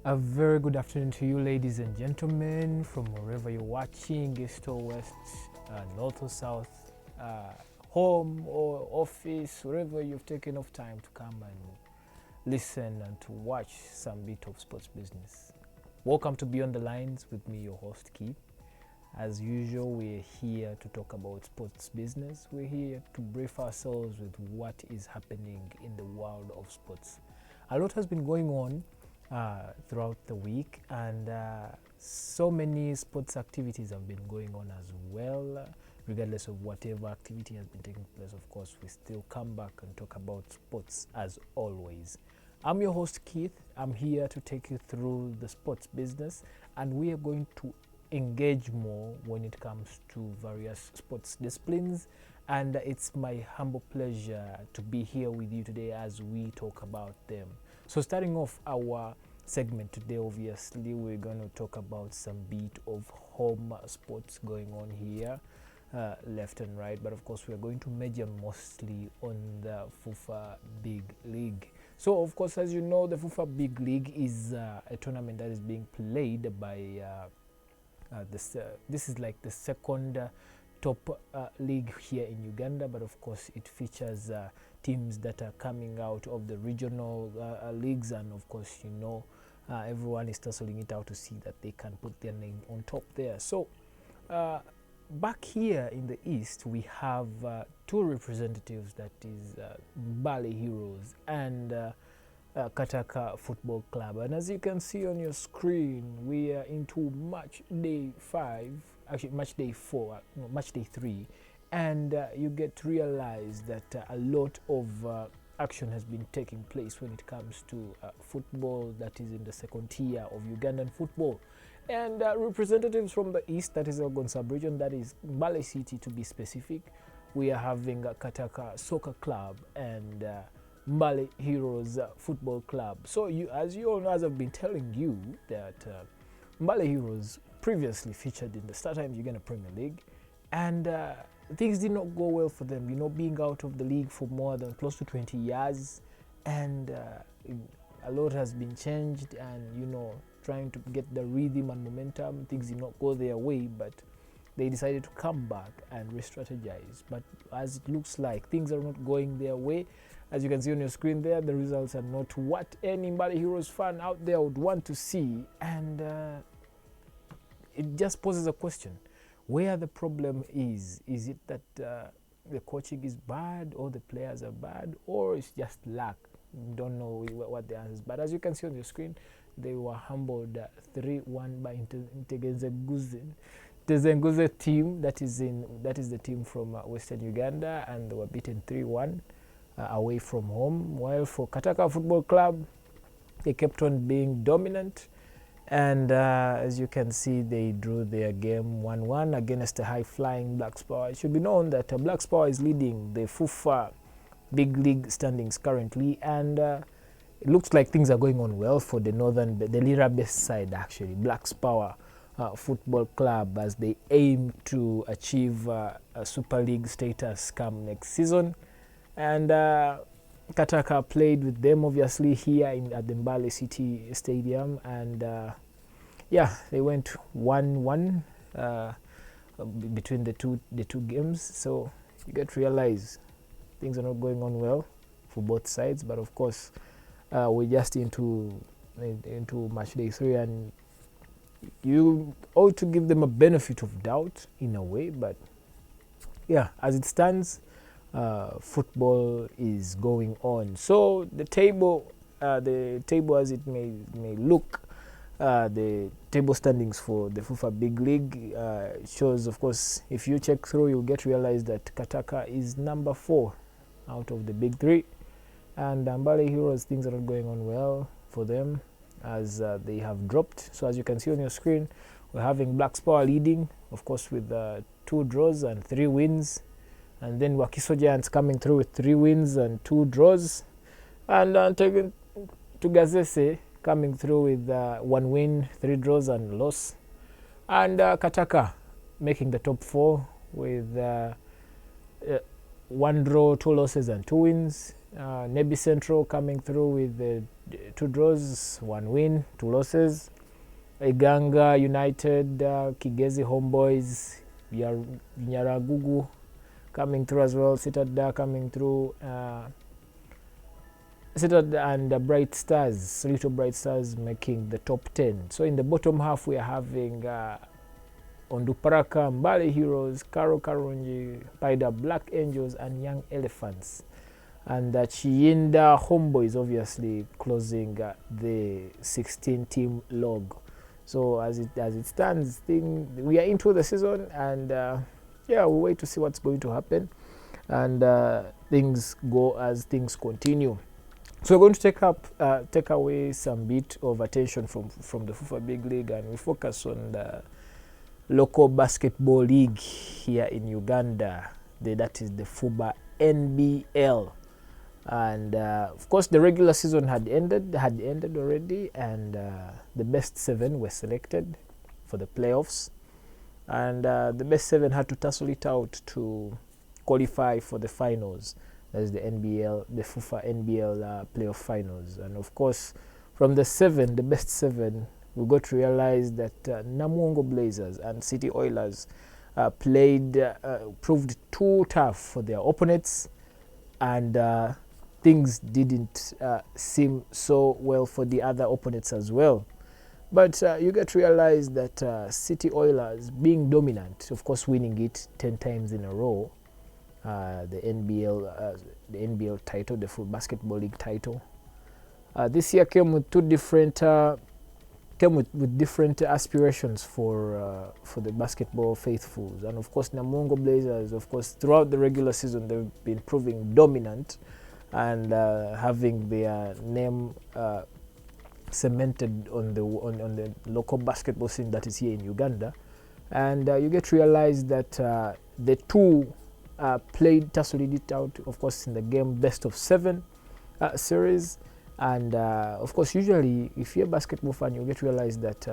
A very good afternoon to you, ladies and gentlemen, from wherever you're watching, east or west, north or south, home or office, wherever you've taken off time to come and listen and to watch some bit of sports business. Welcome to Beyond the Lines with me, your host, Keith. As usual, we're here to talk about sports business. We're here to brief ourselves with what is happening in the world of sports. A lot has been going on throughout the week, and so many sports activities have been going on as well. Regardless of whatever activity has been taking place, of course, we still come back and talk about sports as always. I'm your host, Keith. I'm here to take you through the sports business, and we are going to engage more when it comes to various sports disciplines. And it's my humble pleasure to be here with you today as we talk about them. So starting off our segment today, obviously, we're going to talk about some bit of home sports going on here, left and right. But of course, we're going to major mostly on the FUFA Big League. So of course, as you know, the FUFA Big League is a tournament that is being played by this is like the second top league here in Uganda, but of course it features teams that are coming out of the regional leagues, and of course, you know, everyone is tussling it out to see that they can put their name on top there. So back here in the east, we have two representatives, that is Bale Heroes and Kataka Football Club. And as you can see on your screen, we are into match day 5, actually match day 4, no, match day 3, and you get to realize that a lot of action has been taking place when it comes to football that is in the second tier of Ugandan football. And representatives from the east, that is Elgon sub-region, that is Mbale City to be specific, we are having Kataka Soccer Club and Mbale Heroes Football Club. So you, as you all know, as I've been telling you, that Mbale Heroes previously featured in the StarTimes Uganda Premier League, and things did not go well for them, you know, being out of the league for more than close to 20 years, and a lot has been changed, and you know, trying to get the rhythm and momentum, things did not go their way, but they decided to come back and re-strategize. But as it looks like things are not going their way, as you can see on your screen there, the results are not what any Mbale Heroes fan out there would want to see, and it just poses a question where the problem is. Is it that the coaching is bad, or the players are bad, or it's just luck? Don't know what the answer is, but as you can see on your screen, they were humbled 3-1 by Tezenguze team, that is the team from Western Uganda, and they were beaten 3-1 away from home. While for Kataka Football Club, they kept on being dominant, and as you can see, they drew their game 1-1 against the high-flying Black Power. It should be known that Black Power is leading the FUFA Big League standings currently, and it looks like things are going on well for the Lira-based side, actually, Black Power Football Club, as they aim to achieve a Super League status come next season. And Kataka played with them, obviously, here at the Mbale City Stadium, and yeah, they went 1-1 between the two games. So you get to realize things are not going on well for both sides, but of course we're just into match day 3, and you ought to give them a benefit of doubt in a way. But yeah, as it stands, football is going on. So the table as it may look, the table standings for the FUFA Big League shows, of course, if you check through, you'll get to realize that Kataka is number 4 out of the big 3, and Mbale Heroes, things are not going on well for them, as they have dropped. So as you can see on your screen, we're having Black Power leading, of course, with 2 draws and 3 wins, and then Wakiso Giants coming through with 3 wins and 2 draws, and Tugazese coming through with 1 win, 3 draws and a loss, and Kataka making the top 4 with 1 draw, 2 losses and 2 wins. Nebi Central coming through with 2 draws, 1 win, 2 losses. Iganga United, Kigezi Homeboys, Nyaragugu coming through as well. Sitada coming through. Sitada and Bright Stars, Little Bright Stars making the top 10. So in the bottom half we are having Onduparaka, Mbale Heroes, Karo Karunji, Paida Black Angels and Young Elephants. And Chiyinda Homeboys obviously closing the 16-team log. So as it stands, we are into the season, and yeah, we'll wait to see what's going to happen, and things go as things continue. So we're going to take away some bit of attention from the FUFA Big League, and we focus on the local basketball league here in Uganda. That is the FUBA NBL. And of course the regular season had ended already, and the best 7 were selected for the playoffs, and the best 7 had to tussle it out to qualify for the finals. That's the FUFA NBL playoff finals. And of course from the best 7, we got to realize that Namuwongo Blazers and City Oilers proved too tough for their opponents, and things didn't seem so well for the other opponents as well. But you get to realize that City Oilers, being dominant, of course winning it 10 times in a row, the NBL title, the full basketball league title, this year came with different aspirations for the basketball faithfuls. And of course Namuwongo Blazers, of course throughout the regular season they've been proving dominant and having their name cemented on the local basketball scene that is here in Uganda. And you get to realize that the two tussled it out, of course, in the game best of 7 series. And of course, usually if you're a basketball fan, you get to realize that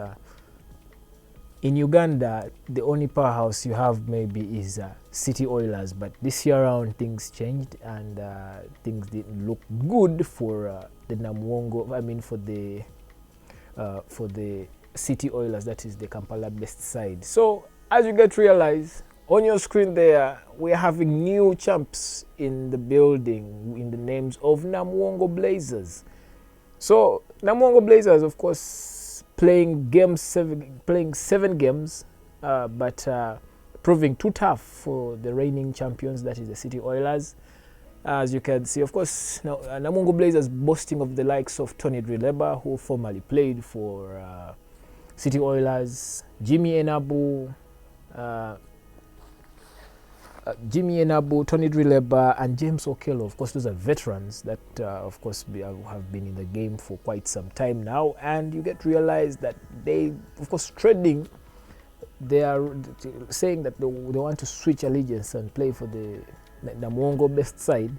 in Uganda the only powerhouse you have maybe is City Oilers, but this year around things changed, and things didn't look good for the Namuwongo, I mean for the City Oilers, that is the Kampala best side. So as you get to realize on your screen there, we're having new champs in the building in the names of Namuwongo Blazers. So Namuwongo Blazers, of course, playing 7 games, but proving too tough for the reigning champions, that is the City Oilers. As you can see, of course, Namuwongo Blazers boasting of the likes of Tony Drileba, who formerly played for City Oilers, Jimmy Enabu, Tony Drileba, and James Okello. Of course, those are veterans that, of course, have been in the game for quite some time now. And you get to realize that they, of course, they are saying that they want to switch allegiance and play for the Namuwongo best side.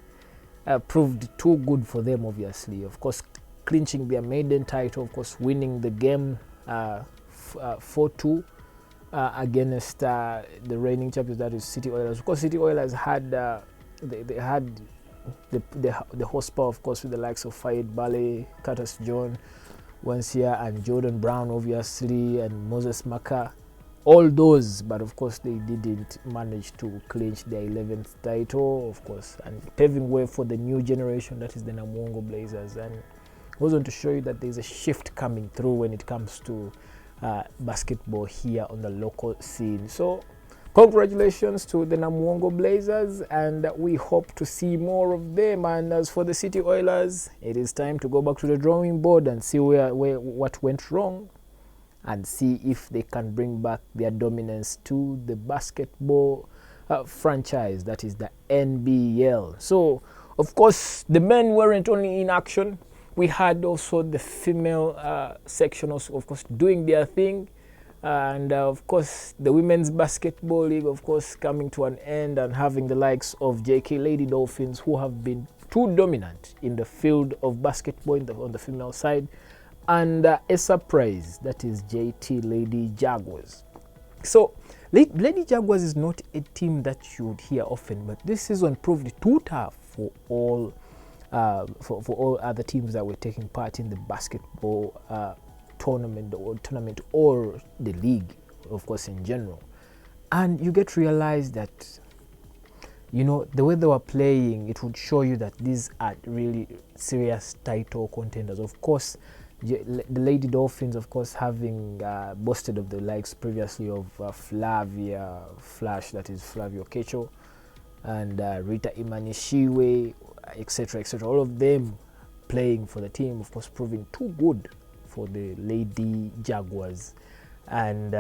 Proved too good for them, obviously. Of course, clinching their maiden title, of course, winning the game 4-2. Against the reigning champions, that is City Oilers. Of course, City Oilers had they had the horsepower, of course, with the likes of Fayed Bale, Curtis John, Wansia, and Jordan Brown, obviously, and Moses Maka, all those. But of course, they didn't manage to clinch their 11th title, of course, and paving way for the new generation, that is the Namuwongo Blazers. And I was going to show you that there's a shift coming through when it comes to basketball here on the local scene. So congratulations to the Namuwongo Blazers, and we hope to see more of them. And as for the City Oilers, it is time to go back to the drawing board and see what went wrong, and see if they can bring back their dominance to the basketball franchise, that is the NBL. So of course the men weren't only in action. We had also the female section also, of course, doing their thing. And of course, the Women's Basketball League, of course, coming to an end, and having the likes of JK Lady Dolphins, who have been too dominant in the field of basketball on the female side, and a surprise, that is JT Lady Jaguars. So Lady Jaguars is not a team that you would hear often, but this season proved too tough for all for all other teams that were taking part in the basketball tournament or the league, of course, in general. And you get to realize that, you know, the way they were playing, it would show you that these are really serious title contenders. Of course, the Lady Dolphins, of course, having boasted of the likes previously of Flavia Flash, that is Flavio Kecho, and Rita Imanishiwe, etc., etc. All of them playing for the team, of course, proving too good for the Lady Jaguars, and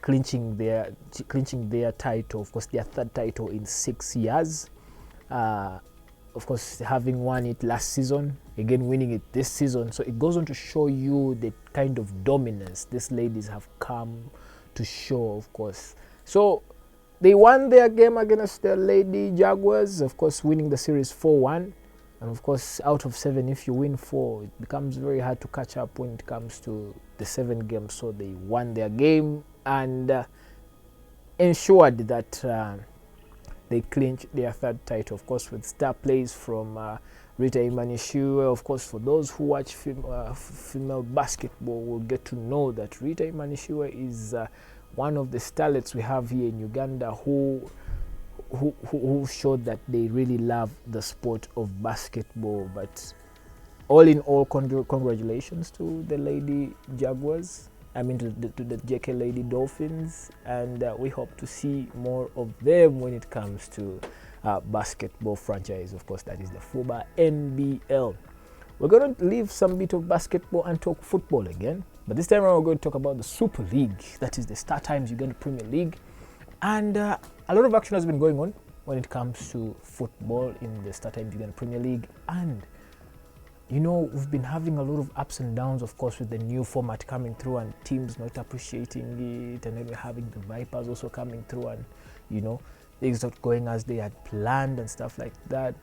clinching their title, of course, their third title in 6 years. Of course, having won it last season, again winning it this season. So it goes on to show you the kind of dominance these ladies have come to show, of course. So they won their game against the Lady Jaguars, of course, winning the series 4-1. And of course, out of 7, if you win 4, it becomes very hard to catch up when it comes to the 7 games. So they won their game and ensured that they clinched their third title, of course, with star plays from Rita Imanishiwe. Of course, for those who watch female basketball will get to know that Rita Imanishiwe is one of the starlets we have here in Uganda who showed that they really love the sport of basketball. But all in all, congratulations to the Lady Jaguars. I mean, to the JK Lady Dolphins, and we hope to see more of them when it comes to basketball franchise. Of course, that is the FUBA NBL. We're going to leave some bit of basketball and talk football again, but this time around we're going to talk about the Super League, that is the Star Times Uganda Premier League, and a lot of action has been going on when it comes to football in the Star Times Uganda Premier League. And you know, we've been having a lot of ups and downs, of course, with the new format coming through and teams not appreciating it, and then we're having the Vipers also coming through and, you know, things not going as they had planned and stuff like that.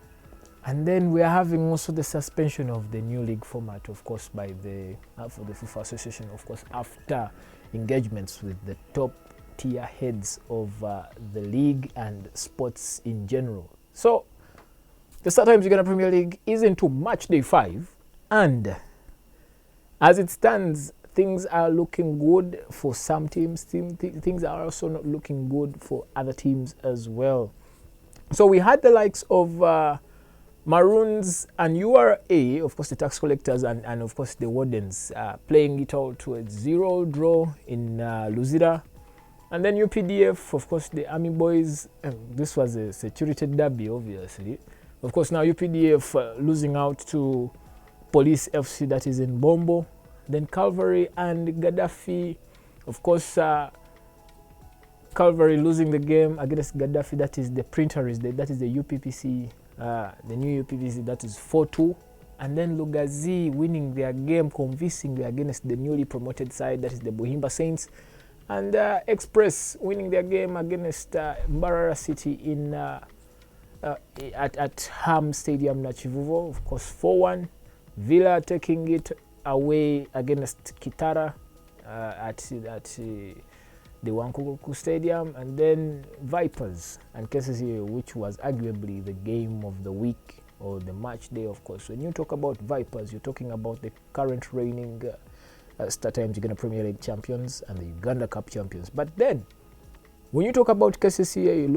And then we are having also the suspension of the new league format, of course, by the for the FIFA Association, of course, after engagements with the top tier heads of the league and sports in general. So the Star Times Uganda Premier League is into match day 5, and as it stands, things are looking good for some teams. Things are also not looking good for other teams as well. So we had the likes of Maroons and URA, of course the tax collectors, and of course the Wardens playing it out to a 0 draw in Luzira. And then UPDF, of course the Army Boys, this was a security derby obviously. Of course, now UPDF losing out to Police FC, that is in Bombo. Then Calvary and Gaddafi, of course, Calvary losing the game against Gaddafi, that is the Printers, that is the UPPC, the new UPPC, that is 4-2. And then Lugazi winning their game convincingly against the newly promoted side, that is the Buhimba Saints. And Express winning their game against Mbarara City in at Ham Stadium Nachivuvo, of course 4-1. Villa taking it away against Kitara at the Wankuku Stadium, and then Vipers and KCCA, which was arguably the game of the week or the match day, of course. When you talk about Vipers, you're talking about the current reigning Star Times Uganda Premier League champions and the Uganda Cup champions. But then when you talk about KCCA,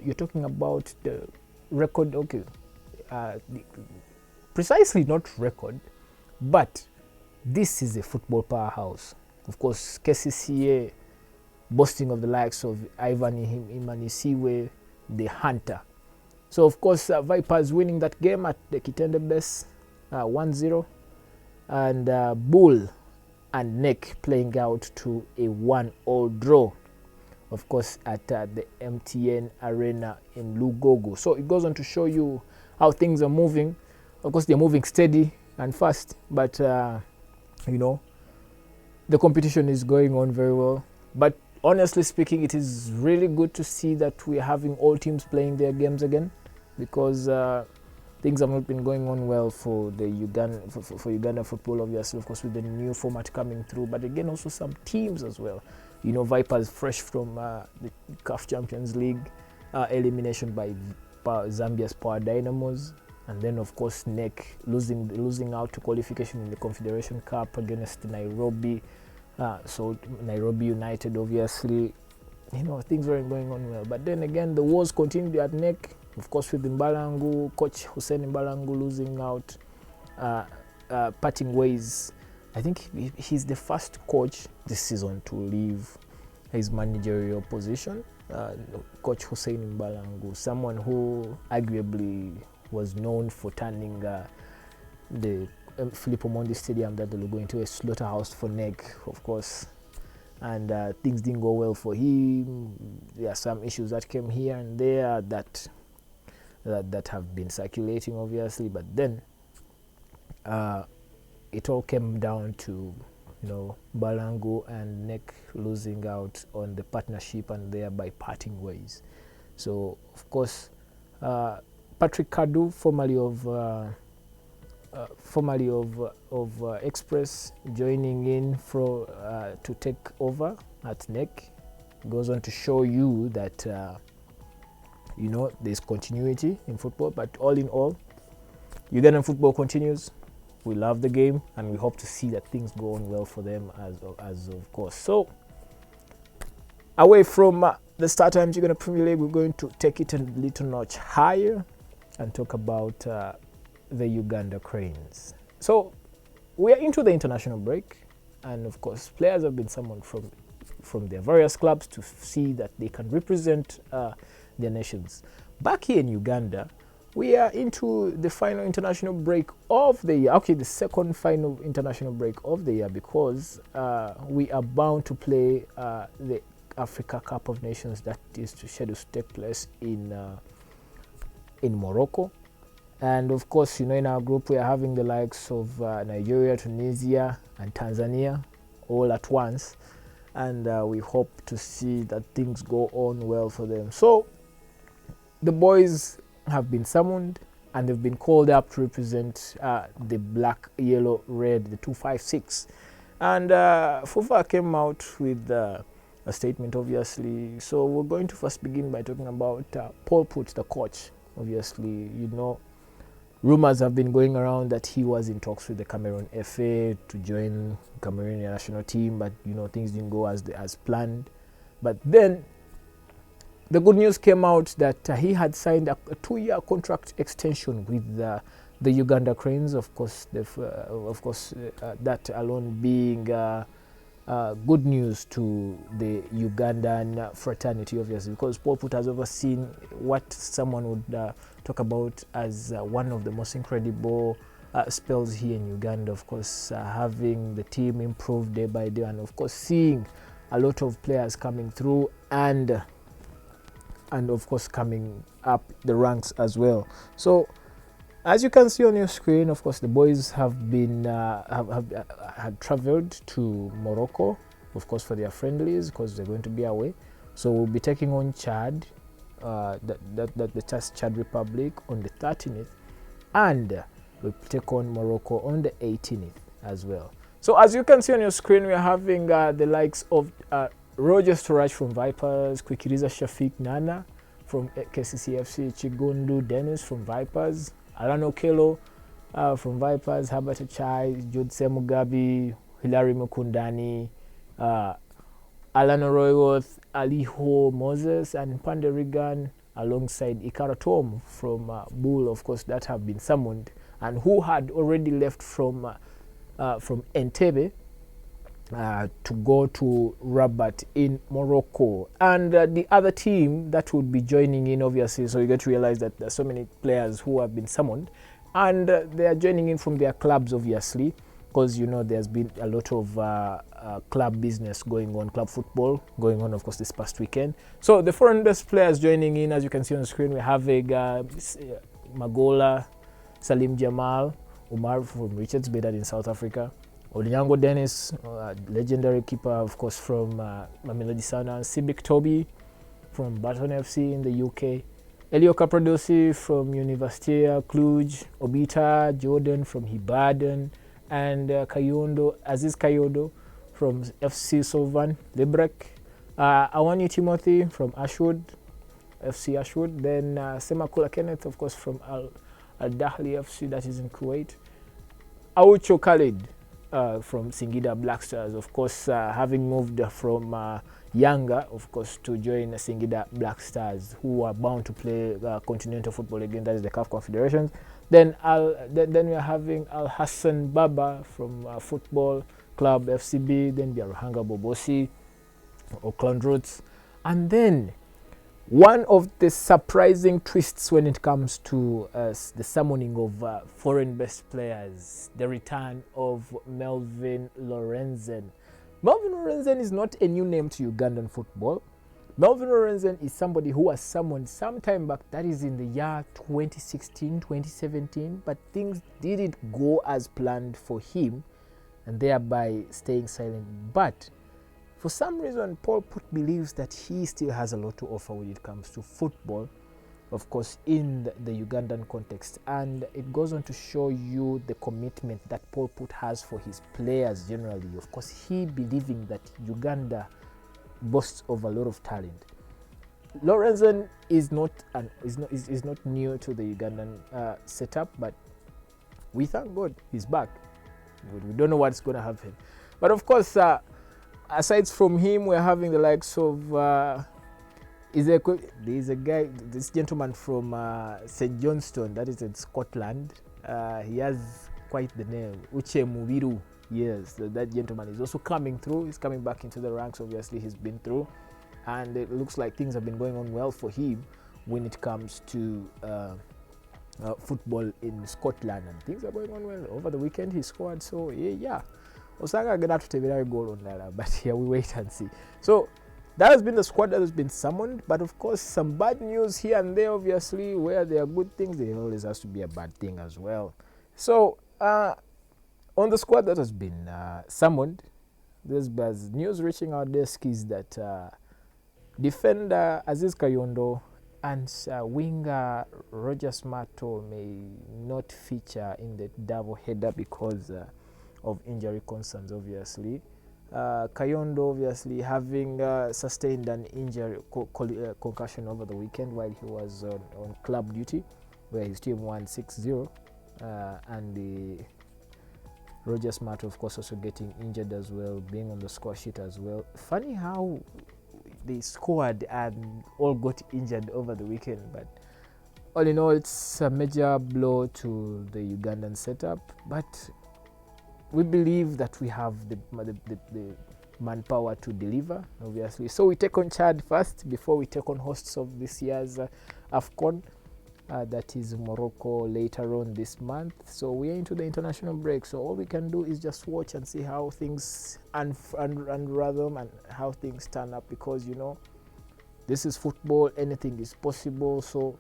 you're talking about the record, okay, precisely not record, but this is a football powerhouse. Of course, KCCA boasting of the likes of Ivan Imanisiwe, the Hunter. So of course, Vipers winning that game at the Kitende Base 1-0, and Bull and Neck playing out to a 1-1 draw, of course, at the MTN Arena in Lugogo. So it goes on to show you how things are moving. Of course, they're moving steady and fast, but you know, the competition is going on very well. But honestly speaking, it is really good to see that we're having all teams playing their games again, because things have not been going on well for the Uganda football, obviously, of course, with the new format coming through. But again, also some teams as well. You know, Vipers fresh from the CAF Champions League elimination by Zambia's Power Dynamos. and then of course NEC losing out to qualification in the Confederation Cup against Nairobi. So Nairobi United, obviously, things weren't going on well. But then again, the wars continued at NEC, of course, with Mbalangu, Coach Hussein Mbalangu losing out, parting ways. I think he's the first coach this season to leave his managerial position. Coach Hussein Mbalangu, someone who arguably was known for turning the Philip Omondi Stadium that they were going to a slaughterhouse for NEC, of course. And things didn't go well for him. There are some issues that came here and there that have been circulating, obviously. But then it all came down to Mbalangu and NEC losing out on the partnership and thereby parting ways. So of course, Patrick Kadu, formerly of Express, joining in to take over at NEC, goes on to show you that there's continuity in football. But all in all, Ugandan football continues. We love the game, and we hope to see that things go on well for them as of course. So away from the Star Times Uganda Premier League, we're going to take it a little notch higher and talk about the Uganda Cranes. So we are into the international break, and of course players have been summoned from their various clubs to see that they can represent their nations. Back here in Uganda, we are into the final international break of the year. Okay, the second final international break of the year, because we are bound to play the Africa Cup of Nations that is scheduled to take place in Morocco. And of course, in our group, we are having the likes of Nigeria, Tunisia, and Tanzania all at once. And we hope to see that things go on well for them. So the boys have been summoned, and they've been called up to represent the black, yellow, red, the 256. And FUFA came out with a statement, obviously. So we're going to first begin by talking about Paul Put, the coach. Obviously, rumors have been going around that he was in talks with the Cameroon FA to join the Cameroon national team, but things didn't go as planned. But then the good news came out that he had signed a 2-year contract extension with the Uganda Cranes. Of course, that alone being good news to the Ugandan fraternity, obviously, because Paul Put has overseen what someone would talk about as one of the most incredible spells here in Uganda. Of course, having the team improve day by day, and of course seeing a lot of players coming through and of course coming up the ranks as well. So as you can see on your screen, of course the boys have been had traveled to Morocco, of course, for their friendlies, because they're going to be away. So we'll be taking on Chad, the Chad Republic, on the 13th, and we'll take on Morocco on the 18th as well. So as you can see on your screen, we're having the likes of Roger Storage from Vipers, Kwikiriza Shafiq Nana from KCCFC, Chigundu Dennis from Vipers, Alan Okelo from Vipers, Herbert Achai, Jude Semugabi, Hilary Mukundani, Alan Royworth, Aliho Moses, and Panderigan, alongside Ikara Tom from Bull, of course, that have been summoned and who had already left from Entebbe to go to Rabat in Morocco. And the other team that would be joining in, obviously, so you get to realize that there's so many players who have been summoned, and they are joining in from their clubs, obviously, because there's been a lot of club business going on, club football going on, of course, this past weekend. So the foreign best players joining in, as you can see on the screen, we have Magola, Salim Jamal, Umar from Richards Bay in South Africa, Odinyango Dennis, legendary keeper, of course, from Mamelodi Sundowns, Sibik Toby from Baton FC in the UK, Elio Capradosi from Universitatea Cluj, Obita Jordan from Hibaden, and Aziz Kayodo from FC Solvan Librek, Awani Timothy from Ashwood, FC Ashwood, then Semakula Kenneth, of course, from Al Dahli FC, that is in Kuwait. Aucho Khalid from Singida Black Stars, of course, having moved from Yanga, of course, to join Singida Black Stars, who are bound to play continental football again, that is the CAF Confederations. Then we are having Al Hassan Baba from Football Club FCB, then we are Ruhanga Bobosi, Auckland Roots, and then one of the surprising twists when it comes to the summoning of foreign-based players, the return of Melvin Lorenzen. Melvin Lorenzen is not a new name to Ugandan football. Melvin Lorenzen is somebody who was summoned sometime back, that is in the year 2016, 2017, but things didn't go as planned for him, and thereby staying silent. But for some reason, Paul Put believes that he still has a lot to offer when it comes to football, of course, in the Ugandan context. And it goes on to show you the commitment that Paul Put has for his players generally. Of course, he believing that Uganda boasts of a lot of talent. Lorenzen is not new to the Ugandan setup, but we thank God he's back. We don't know what's going to happen. But of course, aside from him, we're having the likes of there's a guy, this gentleman from St. Johnstone, that is in Scotland. He has quite the name, Uche Mubiru. Yes, that gentleman is also coming through. He's coming back into the ranks. Obviously, he's been through, and it looks like things have been going on well for him when it comes to football in Scotland, and things are going on well. Over the weekend, he scored. So yeah. Osaka gonna have to take a goal on that, but yeah, we wait and see. So that has been the squad that has been summoned, but of course some bad news here and there. Obviously, where there are good things, there always has to be a bad thing as well. So on the squad that has been summoned, there's news reaching our desk is that defender Aziz Kayondo and winger Roger Smarto may not feature in the double header because of injury concerns, obviously. Kayondo, obviously, having sustained an injury concussion over the weekend while he was on club duty, where his team won 6-0, and Roger Smart, of course, also getting injured as well, being on the score sheet as well. Funny how they scored and all got injured over the weekend, but all in all, it's a major blow to the Ugandan setup, but we believe that we have the manpower to deliver, obviously. So we take on Chad first before we take on hosts of this year's AFCON. That is Morocco later on this month. So we are into the international break. So all we can do is just watch and see how things unravel and how things turn up, because, you know, this is football, anything is possible. So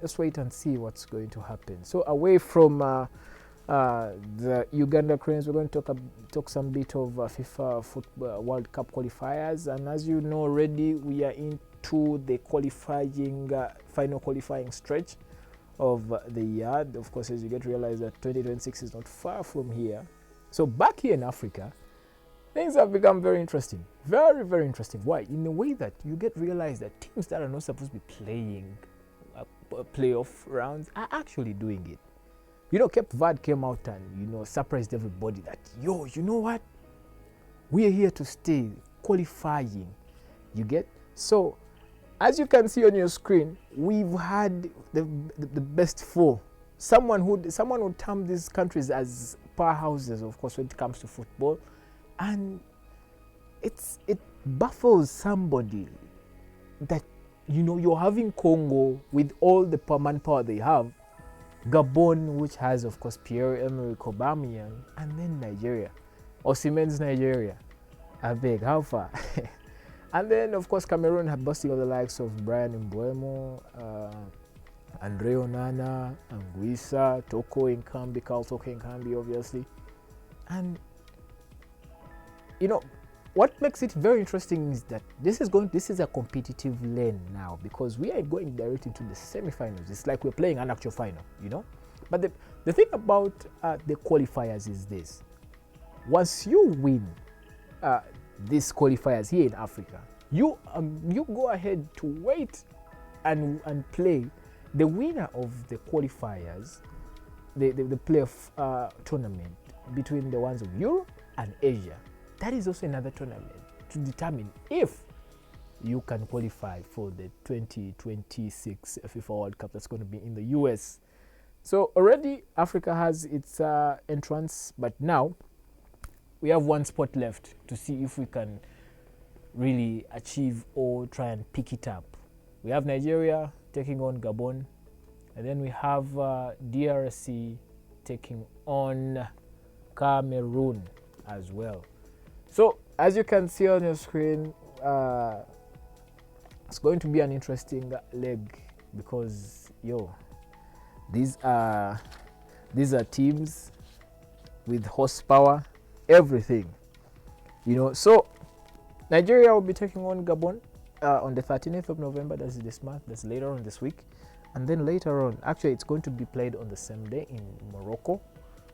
let's wait and see what's going to happen. So away from the Uganda Cranes, we're going to talk some bit of FIFA Football World Cup qualifiers, and as you know already, we are into the final qualifying stretch of the year. Of course, as you get to realize that 2026 is not far from here. So back here in Africa, things have become very interesting, very, very interesting. Why? In the way that you get to realize that teams that are not supposed to be playing playoff rounds are actually doing it. You know, Cape Verde came out and, you know, surprised everybody that, yo, you know what? We are here to stay, qualifying. You get? So, as you can see on your screen, we've had the best four. Someone would term these countries as powerhouses, of course, when it comes to football. And it baffles somebody that, you know, you're having Congo with all the manpower they have, Gabon, which has, of course, Pierre-Emerick Aubameyang, and then Nigeria, Osimhen's Nigeria. I beg, how far? And then, of course, Cameroon have busting all the likes of Brian Mbeumo, Andre Onana, Anguissa, Toko Nkambi, Carl Toko Nkambi, obviously. And, you know, what makes it very interesting is that this is a competitive lane now, because we are going directly to the semi-finals. It's like we're playing an actual final, you know. But the thing about the qualifiers is this: once you win these qualifiers here in Africa, you go ahead to wait and play The winner of the qualifiers, the playoff tournament between the ones of Europe and Asia, that is also another tournament to determine if you can qualify for the 2026 FIFA World Cup that's going to be in the US. So already Africa has its entrance, but now we have one spot left to see if we can really achieve or try and pick it up. We have Nigeria taking on Gabon, and then we have DRC taking on Cameroon as well. So as you can see on your screen, it's going to be an interesting leg because these are teams with horsepower, everything, So Nigeria will be taking on Gabon on the 13th of November. That's this month. That's later on this week. And then later on, actually, it's going to be played on the same day in Morocco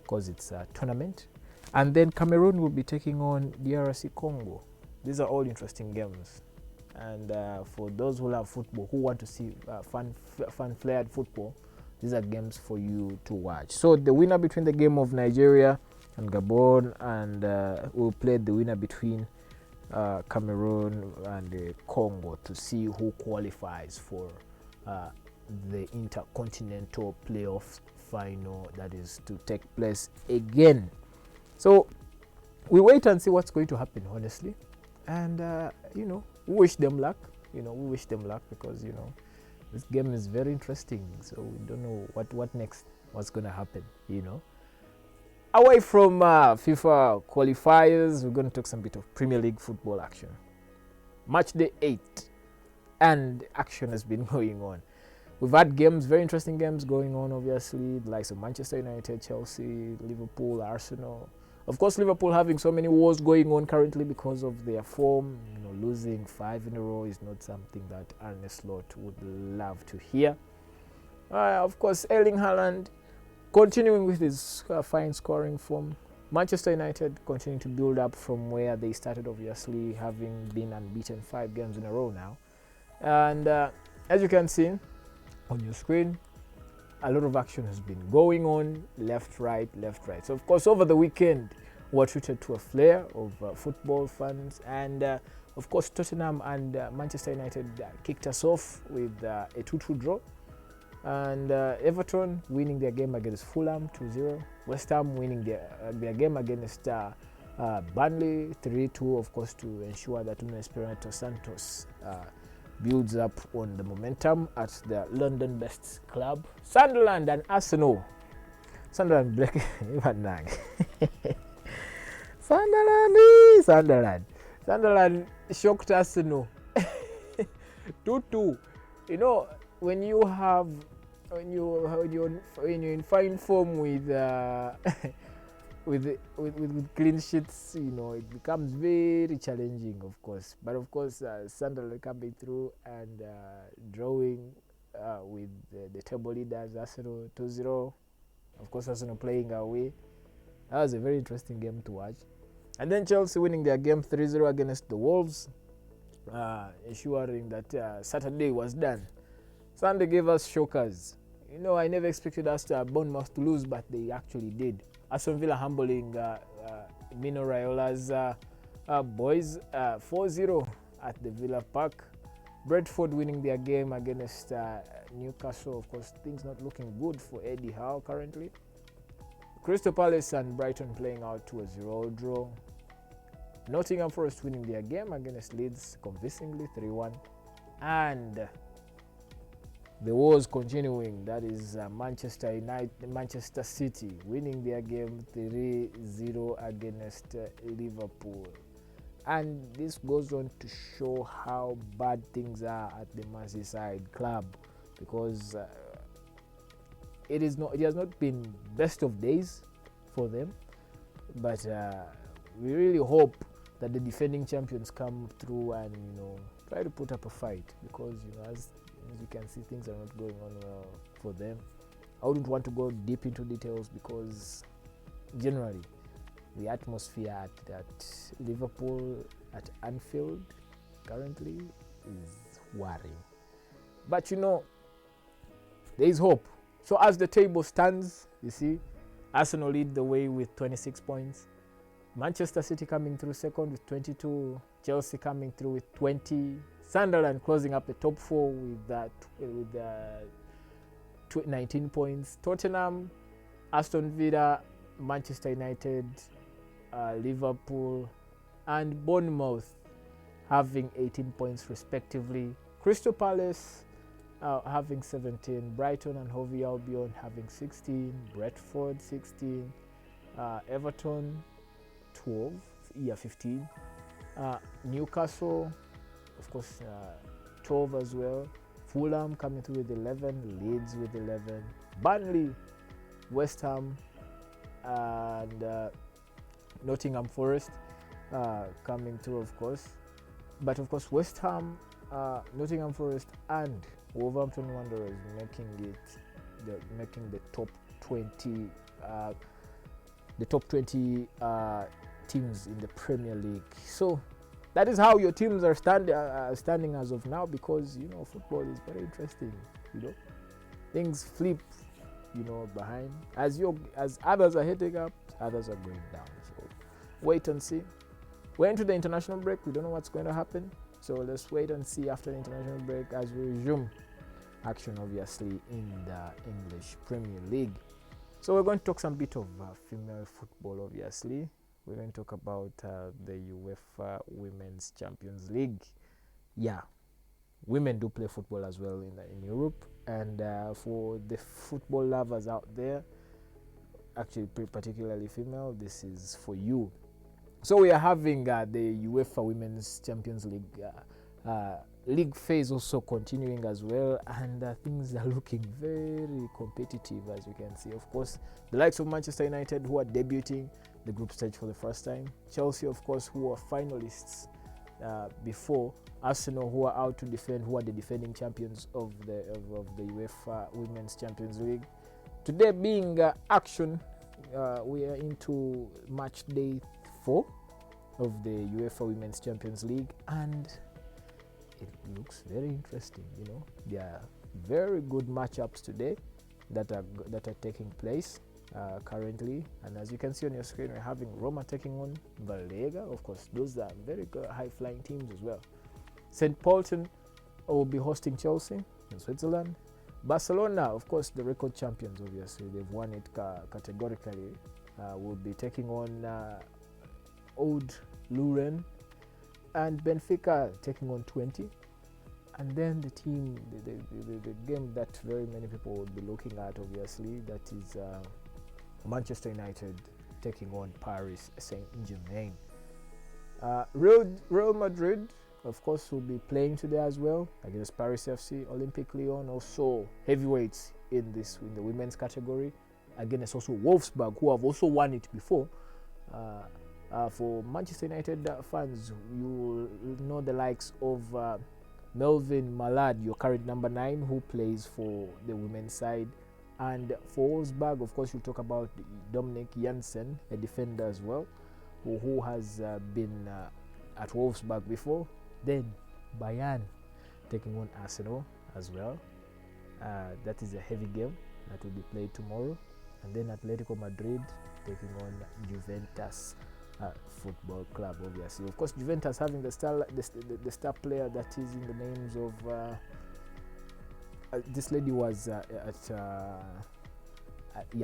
because it's a tournament. And then Cameroon will be taking on DRC Congo. These are all interesting games. And for those who love football, who want to see fun-flared football, these are games for you to watch. So the winner between the game of Nigeria and Gabon, and we'll play the winner between Cameroon and Congo to see who qualifies for the intercontinental playoff final that is to take place again. So we wait and see what's going to happen, honestly, and we wish them luck. We wish them luck because this game is very interesting. So we don't know what next, what's going to happen. Away from FIFA qualifiers, we're going to talk some bit of Premier League football action. Match day 8, and action has been going on. We've had games, very interesting games going on, obviously, the likes of Manchester United, Chelsea, Liverpool, Arsenal. Of course, Liverpool having so many wars going on currently because of their form. Losing 5 in a row is not something that Arne Slot would love to hear. Of course, Erling Haaland continuing with his fine scoring form. Manchester United continuing to build up from where they started, obviously, having been unbeaten 5 games in a row now. And as you can see on your screen, a lot of action has been going on, left, right. So, of course, over the weekend, we were treated to a flare of football fans. And, of course, Tottenham and Manchester United kicked us off with a 2-2 draw. And Everton winning their game against Fulham 2-0. West Ham winning their game against Burnley 3-2, of course, to ensure that Nuno Espirito Santos builds up on the momentum at the London best club. Sunderland and Arsenal. Sunderland breaking Sunderland shocked Arsenal 2-2. When you're in fine form with clean sheets, it becomes very challenging, of course. But of course, Sunderland coming through and drawing with the table leaders, Arsenal 2-0. Of course, Arsenal playing away. That was a very interesting game to watch. And then Chelsea winning their game 3-0 against the Wolves, ensuring that Saturday was done. Sunday gave us shockers. I never expected us to Bournemouth to lose, but they actually did. Aston Villa humbling Mino Raiola's boys 4-0 at the Villa Park. Brentford winning their game against Newcastle. Of course, things not looking good for Eddie Howe currently. Crystal Palace and Brighton playing out to a 0 draw. Nottingham Forest winning their game against Leeds convincingly 3-1. And the wars continuing. That is Manchester City winning their game 3-0 against Liverpool. And this goes on to show how bad things are at the Merseyside club, because it has not been best of days for them. But we really hope that the defending champions come through and try to put up a fight, because as you can see, things are not going on well for them. I wouldn't want to go deep into details because generally the atmosphere at Liverpool at Anfield currently is worrying. But there is hope. So as the table stands, you see, Arsenal lead the way with 26 points. Manchester City coming through second with 22. Chelsea coming through with 20. Sunderland closing up the top four with 19 points. Tottenham, Aston Villa, Manchester United, Liverpool, and Bournemouth having 18 points respectively. Crystal Palace having 17. Brighton and Hove Albion having 16. Brentford 16. Everton 15. Newcastle, of course, 12 as well. Fulham coming through with 11. Leeds with 11. Burnley, West Ham, and Nottingham Forest coming through, of course. But of course, West Ham, Nottingham Forest, and Wolverhampton Wanderers making the top 20. The top 20 teams in the Premier League. So that is how your teams are standing as of now, because football is very interesting. Things flip, behind. As others are heading up, others are going down. So wait and see. We're into the international break. We don't know what's going to happen. So let's wait and see after the international break as we resume action, obviously, in the English Premier League. So we're going to talk some bit of female football, obviously. We're going to talk about the UEFA Women's Champions League. Yeah, women do play football as well in Europe. And for the football lovers out there, actually particularly female, this is for you. So we are having the UEFA Women's Champions League league phase also continuing as well, and things are looking very competitive, as you can see. Of course, the likes of Manchester United, who are debuting the group stage for the first time. Chelsea, of course, who are finalists before. Arsenal, who are out to defend, who are the defending champions of the UEFA Women's Champions League. Today being action, we are into match day 4 of the UEFA Women's Champions League, and it looks very interesting. There are very good matchups today that are taking place currently, and as you can see on your screen, we're having Roma taking on Vallega. Of course, those are very good high-flying teams as well. St. Paulton will be hosting Chelsea in Switzerland. Barcelona, of course, the record champions, obviously, they've won it categorically, will be taking on Oud Luren, and Benfica taking on 20. And then the game that very many people would be looking at, obviously, that is Manchester United taking on Paris Saint-Germain. Real Madrid, of course, will be playing today as well against Paris FC. Olympique Lyon, also heavyweights in the women's category. Again, it's also Wolfsburg, who have also won it before. For Manchester United fans, you will know the likes of Melvin Malad, your current number 9, who plays for the women's side. And for Wolfsburg, of course, you'll talk about Dominic Janssen, a defender as well, who has been at Wolfsburg before. Then Bayern taking on Arsenal as well. That is a heavy game that will be played tomorrow. And then Atletico Madrid taking on Juventus Football Club, obviously. Of course, Juventus having the star player that is in the names of this lady was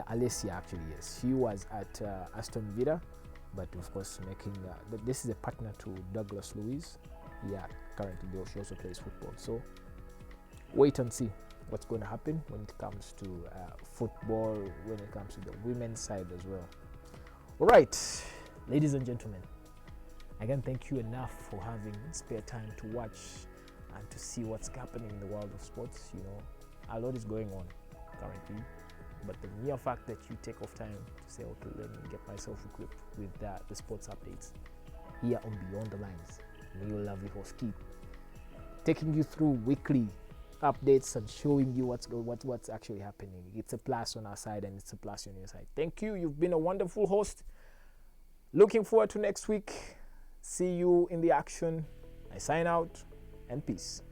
Alessia, actually, yes. She was at Aston Villa, but of course making this is a partner to Douglas Luiz. Yeah, currently she also plays football. So wait and see what's going to happen when it comes to football, when it comes to the women's side as well. All right, ladies and gentlemen, again, thank you enough for having spare time to watch and to see what's happening in the world of sports. A lot is going on currently, but the mere fact that you take off time to say, okay, let me get myself equipped with the sports updates here on Beyond the Lines, me, your lovely host Keith, taking you through weekly updates and showing you what's actually happening. It's a plus on our side and it's a plus on your side. Thank you. You've been a wonderful host. Looking forward to next week. See you in the action. I sign out and peace.